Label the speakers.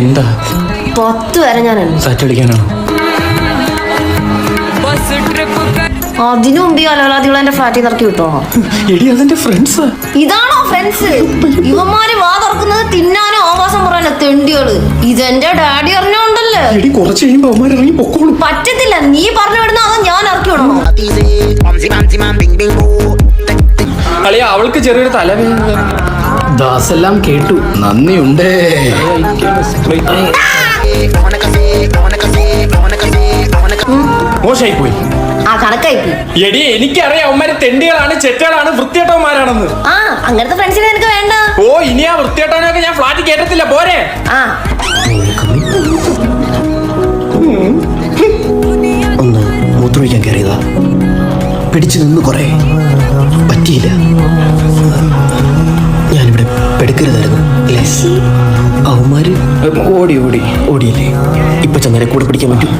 Speaker 1: എന്താ
Speaker 2: 10 വരെ ഞാൻ
Speaker 1: സാറ്റ് കളിക്കാനാണോ?
Speaker 2: അതിനു മുമ്പ് ഈ അലവലാദികൾ എന്റെ ഫ്ലാറ്റിൽ ഇറക്കി വിട്ടോണോ?
Speaker 1: എടി അതെന്റെ ഫ്രണ്ട്സ്.
Speaker 2: ഇതാണോ ഫ്രണ്ട്സ്? ഇവന്മാര് വാ തുറക്കുന്നത് തിന്നാനോ ആവാസം പറയാനോ തെണ്ടികള്. ഇതെന്റെ ഡാഡി അറിഞ്ഞോണ്ടല്ലേ.
Speaker 1: എടി കുറച്ച് കഴിയുമ്പോ അവന്മാർ ഇറങ്ങി പൊക്കോളും.
Speaker 2: പറ്റത്തില്ല, നീ പറഞ്ഞു വിടുന്ന അതോ ഞാൻ ഇറക്കി വിടണോ?
Speaker 1: അളിയ അവൾക്ക് ചെറിയൊരു തലവേദന.
Speaker 3: ദാസെല്ലാം കേട്ടു, നന്ദിയുണ്ട്.
Speaker 1: മോശമായി പോയി.
Speaker 2: ആ കണക്കായിപ്പോയി.
Speaker 1: എടി എനിക്കറിയാം അവന്മാര് തെണ്ടികളാണ്, ചെറ്റകളാണ്, വൃത്തിയേട്ടവന്മാരാണെന്ന്.
Speaker 2: ആ അങ്ങനത്തെ ഫ്രണ്ട്സിനെ എനിക്ക് വേണ്ട.
Speaker 1: ഓ ഇനി ആ വൃത്തിയേട്ടവനൊക്കെ ഞാൻ ഫ്ലാറ്റിൽ കേട്ടത്തില്ല. പോരെ.
Speaker 2: ആ
Speaker 4: ഒന്ന് മൂത്രമൊഴിക്കാൻ കയറിയതാ, പിടിച്ചു നിന്ന് കുറെ പറ്റിയില്ല. ഞാനിവിടെ പെടുക്കരുതായിരുന്നു അല്ലേ? അവന്മാര് ഓടിയില്ലേ? ഇപ്പൊ ചങ്ങരെ കൂടെ പിടിക്കാൻ പറ്റും.